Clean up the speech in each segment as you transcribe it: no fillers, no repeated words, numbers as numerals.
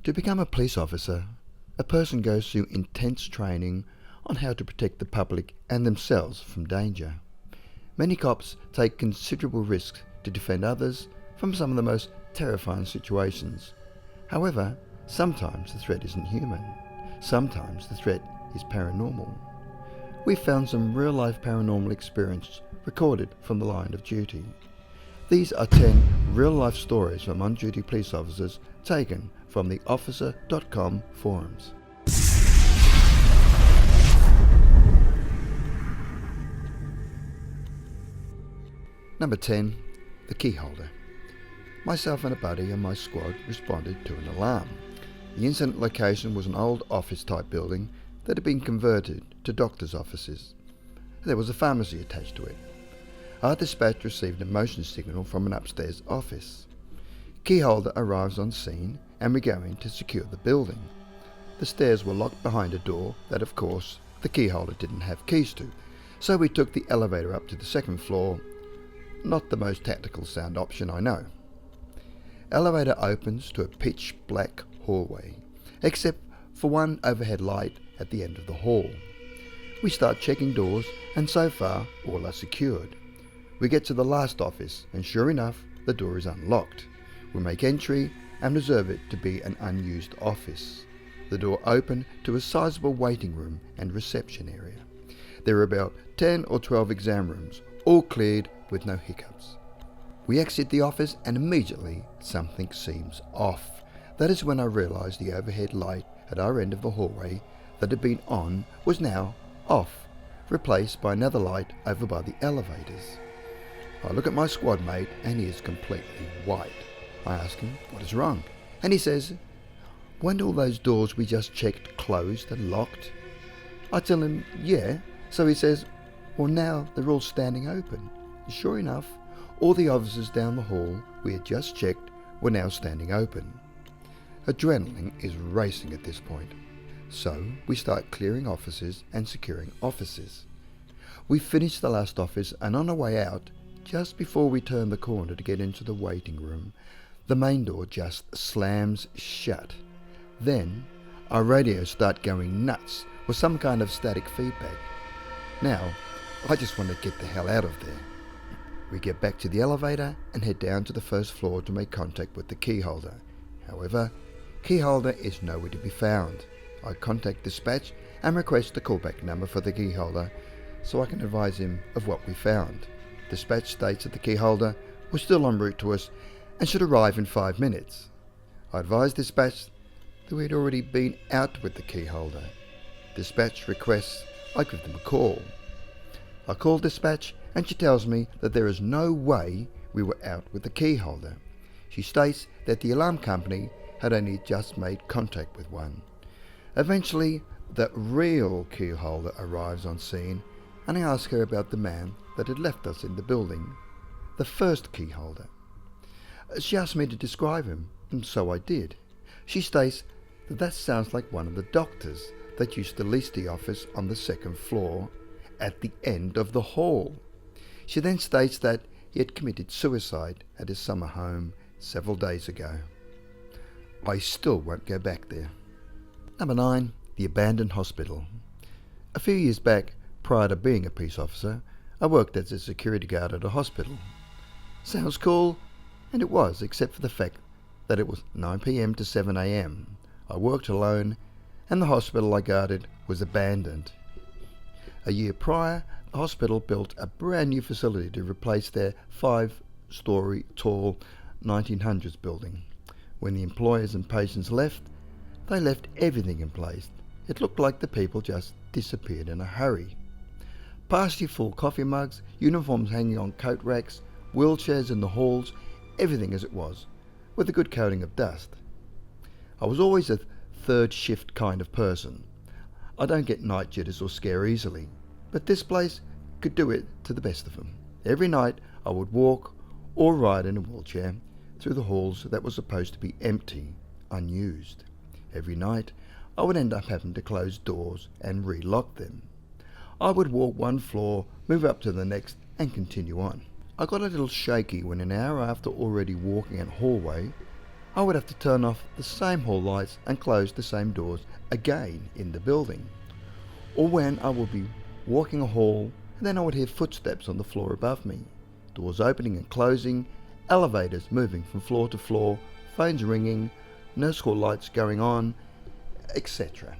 To become a police officer, a person goes through intense training on how to protect the public and themselves from danger. Many cops take considerable risks to defend others from some of the most terrifying situations. However, sometimes the threat isn't human. Sometimes the threat is paranormal. We found some real-life paranormal experiences recorded from the line of duty. These are 10 real-life stories from on-duty police officers taken from the officer.com forums. Number 10. The key holder. Myself and a buddy and my squad responded to an alarm. The incident location was an old office-type building that had been converted to doctors' offices. There was a pharmacy attached to it. Our dispatch received a motion signal from an upstairs office. Keyholder arrives on scene and we go in to secure the building. The stairs were locked behind a door that, of course, the keyholder didn't have keys to, so we took the elevator up to the second floor. Not the most tactical sound option, I know. Elevator opens to a pitch black hallway, except for one overhead light at the end of the hall. We start checking doors and so far all are secured. We get to the last office and sure enough the door is unlocked. We make entry and observe it to be an unused office. The door opened to a sizable waiting room and reception area. There are about 10 or 12 exam rooms, all cleared with no hiccups. We exit the office and immediately something seems off. That is when I realised the overhead light at our end of the hallway that had been on was now off, replaced by another light over by the elevators. I look at my squad mate and he is completely white. I ask him what is wrong and he says, "Weren't all those doors we just checked closed and locked?" I tell him yeah, so he says, "Well, now they're all standing open." Sure enough, all the officers down the hall we had just checked were now standing open. Adrenaline is racing at this point, so we start clearing offices and securing offices. We finish the last office and on our way out, just before we turn the corner to get into the waiting room, the main door just slams shut. Then our radios start going nuts with some kind of static feedback. Now, I just want to get the hell out of there. We get back to the elevator and head down to the first floor to make contact with the key holder. However, key holder is nowhere to be found. I contact dispatch and request the callback number for the key holder so I can advise him of what we found. Dispatch states that the key holder was still en route to us and should arrive in 5 minutes. I advise dispatch that we had already been out with the key holder. Dispatch requests I give them a call. I call dispatch and she tells me that there is no way we were out with the key holder. She states that the alarm company had only just made contact with one. Eventually, the real key holder arrives on scene and I ask her about the man that had left us in the building, the first key holder. She asked me to describe him, and so I did. She states that sounds like one of the doctors that used to lease the office on the second floor at the end of the hall. She then states that he had committed suicide at his summer home several days ago. I still won't go back there. Number 9. The abandoned hospital. A few years back, prior to being a police officer, I worked as a security guard at a hospital. Sounds cool, and it was, except for the fact that it was 9 p.m. to 7 a.m. I worked alone, and the hospital I guarded was abandoned. A year prior, the hospital built a brand new facility to replace their 5-story tall 1900s building. When the employers and patients left, they left everything in place. It looked like the people just disappeared in a hurry. Past you full coffee mugs, uniforms hanging on coat racks, wheelchairs in the halls, everything as it was, with a good coating of dust. I was always a third shift kind of person. I don't get night jitters or scare easily, but this place could do it to the best of them. Every night I would walk or ride in a wheelchair through the halls that were supposed to be empty, unused. Every night I would end up having to close doors and relock them. I would walk one floor, move up to the next and continue on. I got a little shaky when an hour after already walking a hallway, I would have to turn off the same hall lights and close the same doors again in the building. Or when I would be walking a hall and then I would hear footsteps on the floor above me, doors opening and closing, elevators moving from floor to floor, phones ringing, nurse call lights going on, etc.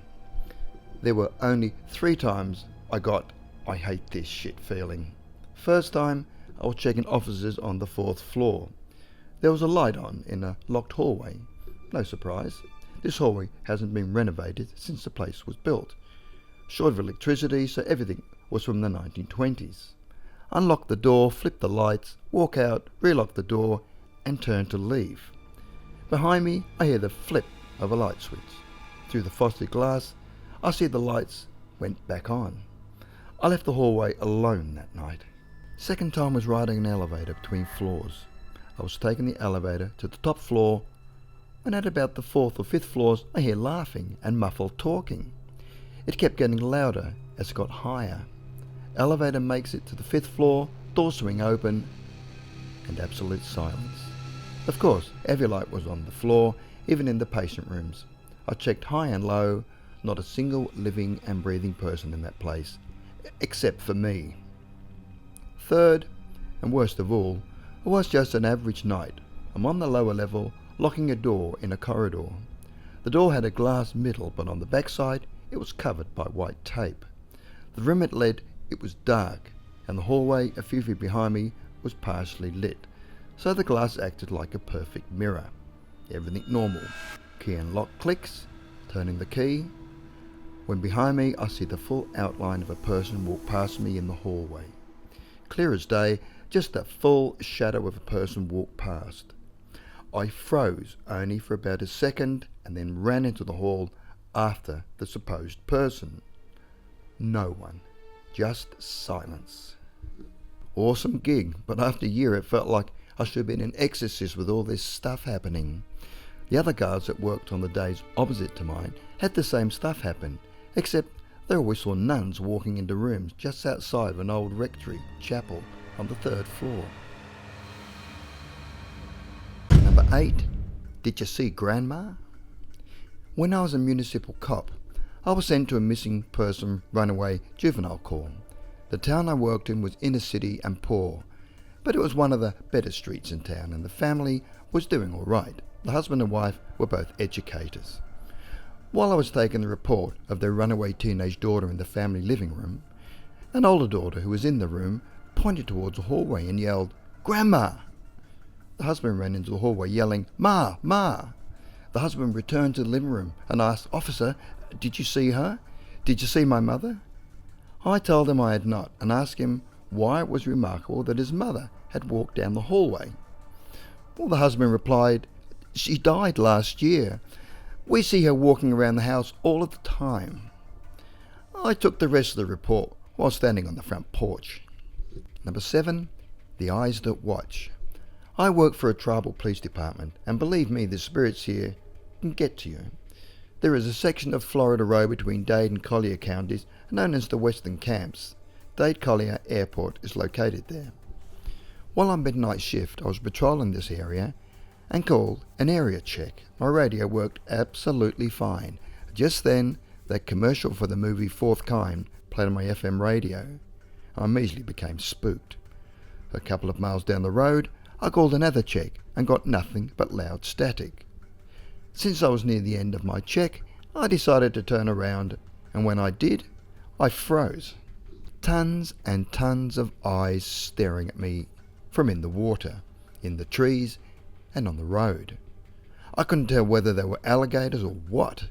There were only 3 times I got "I hate this shit" feeling. First time, I was checking offices on the 4th floor. There was a light on in a locked hallway. No surprise, this hallway hasn't been renovated since the place was built. Short of electricity, so everything was from the 1920s. Unlock the door, flip the lights, walk out, relock the door, and turn to leave. Behind me, I hear the flip of a light switch. Through the frosted glass, I see the lights went back on. I left the hallway alone that night. Second time was riding an elevator between floors. I was taking the elevator to the top floor, when at about the 4th or 5th floors, I hear laughing and muffled talking. It kept getting louder as it got higher. Elevator makes it to the 5th floor, doors swing open, and absolute silence. Of course, every light was on the floor, even in the patient rooms. I checked high and low, not a single living and breathing person in that place, except for me. Third, and worst of all, it was just an average night. I'm on the lower level, locking a door in a corridor. The door had a glass middle, but on the backside, it was covered by white tape. The room it led, it was dark, and the hallway a few feet behind me was partially lit, so the glass acted like a perfect mirror. Everything normal. Key and lock clicks, turning the key. When behind me, I see the full outline of a person walk past me in the hallway. Clear as day, just a full shadow of a person walked past. I froze only for about a second and then ran into the hall after the supposed person. No one. Just silence. Awesome gig, but after a year it felt like I should have been an exorcist with all this stuff happening. The other guards that worked on the days opposite to mine had the same stuff happen, except they always saw nuns walking into rooms just outside of an old rectory chapel on the 3rd floor. Number 8. Did you see Grandma? When I was a municipal cop, I was sent to a missing person runaway juvenile call. The town I worked in was inner city and poor, but it was one of the better streets in town, and the family was doing all right. The husband and wife were both educators. While I was taking the report of their runaway teenage daughter in the family living room, an older daughter who was in the room pointed towards the hallway and yelled, "Grandma!" The husband ran into the hallway yelling, "Ma! Ma!" The husband returned to the living room and asked, "Officer, did you see her? Did you see my mother?" I told him I had not and asked him why it was remarkable that his mother had walked down the hallway. Well, the husband replied, "She died last year. We see her walking around the house all of the time." I took the rest of the report while standing on the front porch. Number 7. The Eyes That Watch. I work for a tribal police department, and believe me, the spirits here can get to you. There is a section of Florida Road between Dade and Collier counties known as the Western Camps. Dade Collier Airport is located there. While on midnight shift, I was patrolling this area and called an area check. My radio worked absolutely fine. Just then, that commercial for the movie Fourth Kind played on my FM radio. I immediately became spooked. A couple of miles down the road, I called another check and got nothing but loud static. Since I was near the end of my check, I decided to turn around, and when I did, I froze. Tons and tons of eyes staring at me from in the water, in the trees, and on the road. I couldn't tell whether they were alligators or what,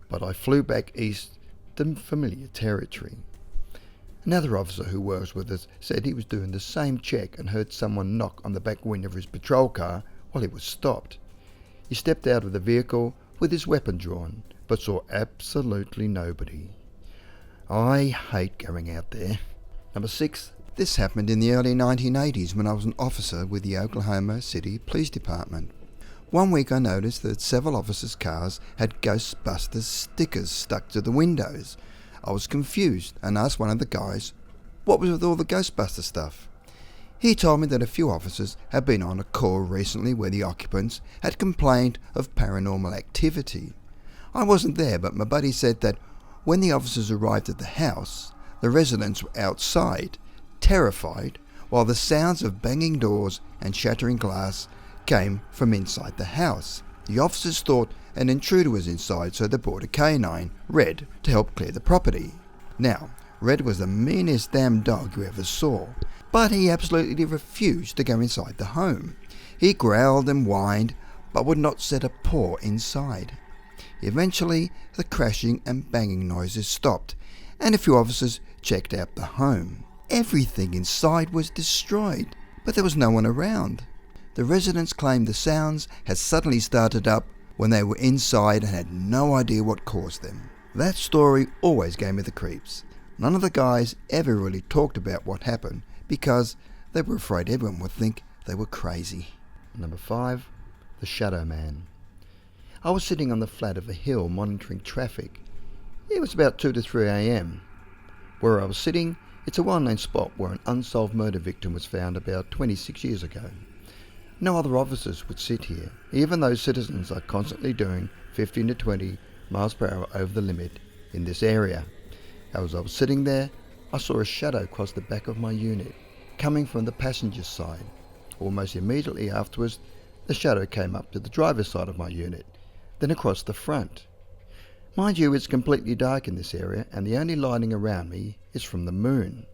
but I flew back east to familiar territory. Another officer who works with us said he was doing the same check and heard someone knock on the back window of his patrol car while he was stopped. He stepped out of the vehicle with his weapon drawn, but saw absolutely nobody. I hate going out there. Number 6. This happened in the early 1980s when I was an officer with the Oklahoma City Police Department. One week I noticed that several officers' cars had GHOSTBUSTERS stickers stuck to the windows. I was confused and asked one of the guys, what was with all the Ghostbuster stuff? He told me that a few officers had been on a call recently where the occupants had complained of paranormal activity. I wasn't there, but my buddy said that when the officers arrived at the house, the residents were outside, terrified, while the sounds of banging doors and shattering glass came from inside the house. The officers thought an intruder was inside, so they brought a canine, Red, to help clear the property. Now, Red was the meanest damn dog you ever saw, but he absolutely refused to go inside the home. He growled and whined, but would not set a paw inside. Eventually, the crashing and banging noises stopped, and a few officers checked out the home. Everything inside was destroyed, but there was no one around. The residents claimed the sounds had suddenly started up when they were inside and had no idea what caused them. That story always gave me the creeps. None of the guys ever really talked about what happened because they were afraid everyone would think they were crazy. Number 5. The SHADOWMAN. I was sitting on the flat of a hill monitoring traffic. It was about 2 to 3 a.m. Where I was sitting, it's a well-known spot where an unsolved murder victim was found about 26 years ago. No other officers would sit here, even though citizens are constantly doing 15 to 20 miles per hour over the limit in this area. As I was sitting there, I saw a shadow cross the back of my unit, coming from the passenger side. Almost immediately afterwards, the shadow came up to the driver's side of my unit, then across the front. Mind you, it's completely dark in this area, and the only lighting around me is from the moon.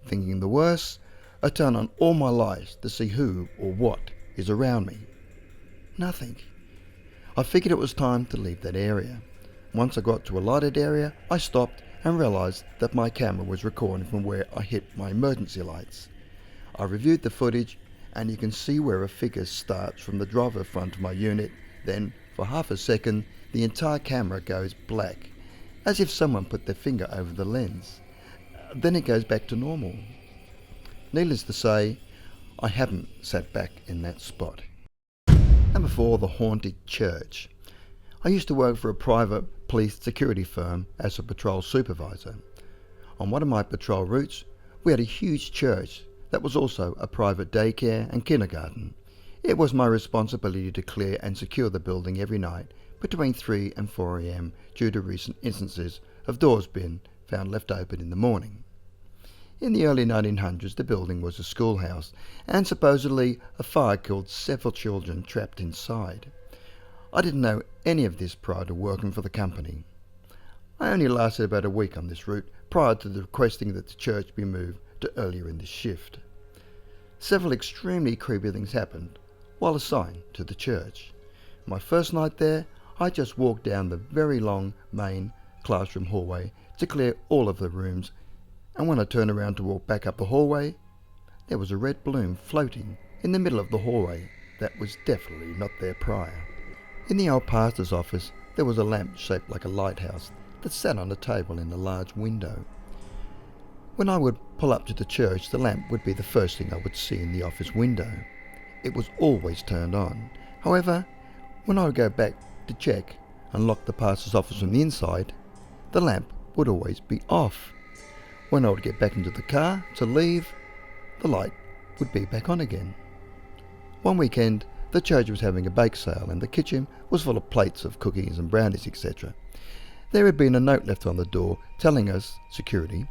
Thinking the worst, I turn on all my lights to see who or what is around me. Nothing. I figured it was time to leave that area. Once I got to a lighted area, I stopped and realised that my camera was recording from where I hit my emergency lights. I reviewed the footage, and you can see where a figure starts from the driver front of my unit, then for half a second the entire camera goes black, as if someone put their finger over the lens. Then it goes back to normal. Needless to say, I haven't sat back in that spot. Number 4. The Haunted Church. I used to work for a private police security firm as a patrol supervisor. On one of my patrol routes, we had a huge church that was also a private daycare and kindergarten. It was my responsibility to clear and secure the building every night between 3 and 4 a.m. due to recent instances of doors being found left open in the morning. In the early 1900s, the building was a schoolhouse, and supposedly a fire killed several children trapped inside. I didn't know any of this prior to working for the company. I only lasted about a week on this route prior to the requesting that the church be moved to earlier in the shift. Several extremely creepy things happened while assigned to the church. My first night there, I just walked down the very long main classroom hallway to clear all of the rooms, and when I turned around to walk back up the hallway, there was a red balloon floating in the middle of the hallway that was definitely not there prior. In the old pastor's office, there was a lamp shaped like a lighthouse that sat on a table in a large window. When I would pull up to the church, the lamp would be the first thing I would see in the office window. It was always turned on. However, when I would go back to check and lock the pastor's office from the inside, the lamp would always be off. When I would get back into the car to leave, the light would be back on again. One weekend, the church was having a bake sale and the kitchen was full of plates of cookies and brownies, etc. There had been a note left on the door telling us, security,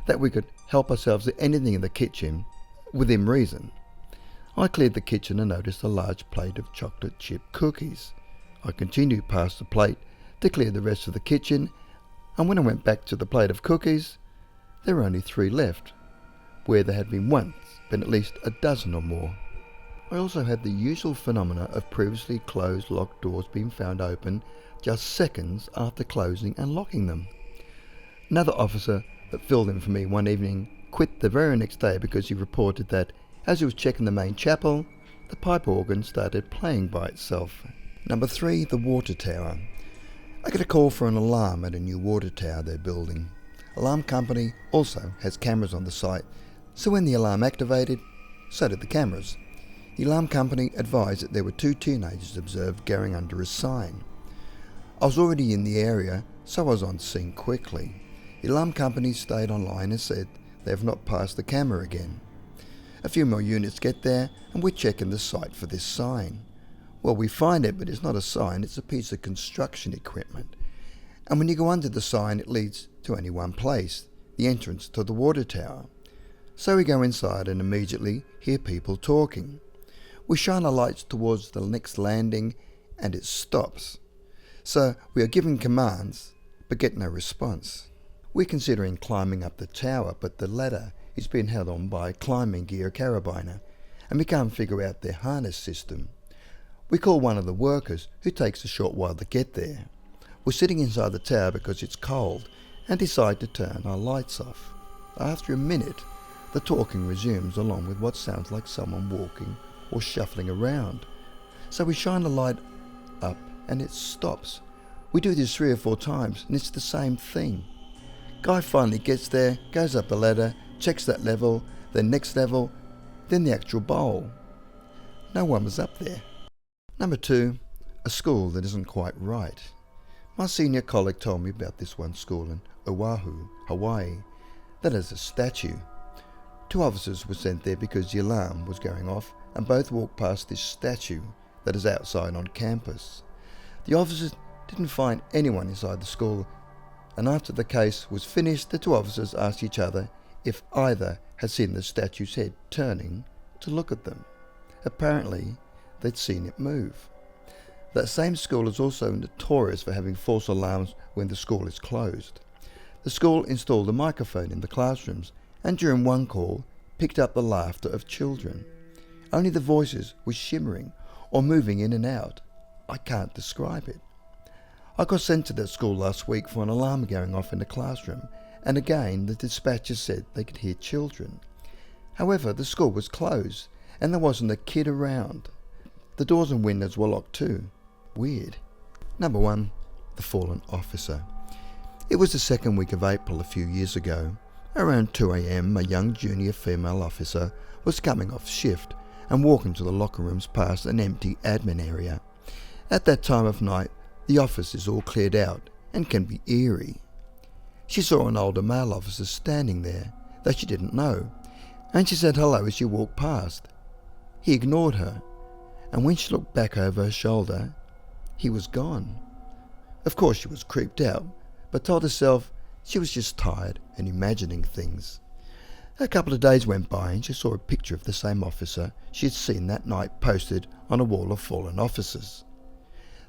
that we could help ourselves to anything in the kitchen within reason. I cleared the kitchen and noticed a large plate of chocolate chip cookies. I continued past the plate to clear the rest of the kitchen, and when I went back to the plate of cookies, there were only 3 left, where there had been once been at least a dozen or more. I also had the usual phenomena of previously closed locked doors being found open just seconds after closing and locking them. Another officer that filled in for me one evening quit the very next day because he reported that as he was checking the main chapel, the pipe organ started playing by itself. Number 3. The water tower. I got a call for an alarm at a new water tower they're building. Alarm company also has cameras on the site, so when the alarm activated, so did the cameras. The alarm company advised that there were 2 teenagers observed going under a sign. I was already in the area, so I was on scene quickly. The alarm company stayed online and said they have not passed the camera again. A few more units get there and we're checking the site for this sign. Well, we find it, but it's not a sign, it's a piece of construction equipment. And when you go under the sign, it leads to only one place, the entrance to the water tower. So we go inside and immediately hear people talking. We shine our lights towards the next landing and it stops. So we are giving commands but get no response. We're considering climbing up the tower, but the ladder is being held on by a climbing gear carabiner and we can't figure out their harness system. We call one of the workers, who takes a short while to get there. We're sitting inside the tower because it's cold and decide to turn our lights off. After a minute, the talking resumes along with what sounds like someone walking or shuffling around. So we shine the light up and it stops. We do this 3 or 4 times and it's the same thing. Guy finally gets there, goes up a ladder, checks that level, then next level, then the actual bowl. No one was up there. Number 2, a school that isn't quite right. My senior colleague told me about this one school in Oahu, Hawaii, that has a statue. 2 officers were sent there because the alarm was going off and both walked past this statue that is outside on campus. The officers didn't find anyone inside the school, and after the case was finished, the 2 officers asked each other if either had seen the statue's head turning to look at them. Apparently, they'd seen it move. That same school is also notorious for having false alarms when the school is closed. The school installed a microphone in the classrooms and during one call picked up the laughter of children. Only the voices were shimmering or moving in and out. I can't describe it. I got sent to that school last week for an alarm going off in the classroom, and again the dispatcher said they could hear children. However, the school was closed and there wasn't a kid around. The doors and windows were locked too. Weird. Number 1, the fallen officer. It was the second week of April a few years ago. Around 2 a.m, a young junior female officer was coming off shift and walking to the locker rooms past an empty admin area. At that time of night, the office is all cleared out and can be eerie. She saw an older male officer standing there that she didn't know, and she said hello as she walked past. He ignored her, and when she looked back over her shoulder, he was gone. Of course she was creeped out, but told herself she was just tired and imagining things. A couple of days went by and she saw a picture of the same officer she had seen that night posted on a wall of fallen officers.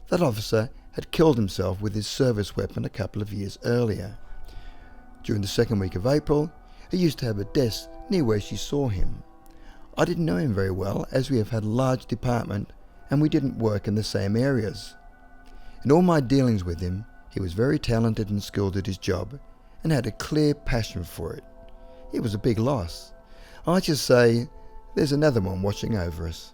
That officer had killed himself with his service weapon a couple of years earlier. During the second week of April, he used to have a desk near where she saw him. I didn't know him very well as we have had a large department and we didn't work in the same areas. In all my dealings with him, he was very talented and skilled at his job and had a clear passion for it. It was a big loss. I just say, there's another one watching over us.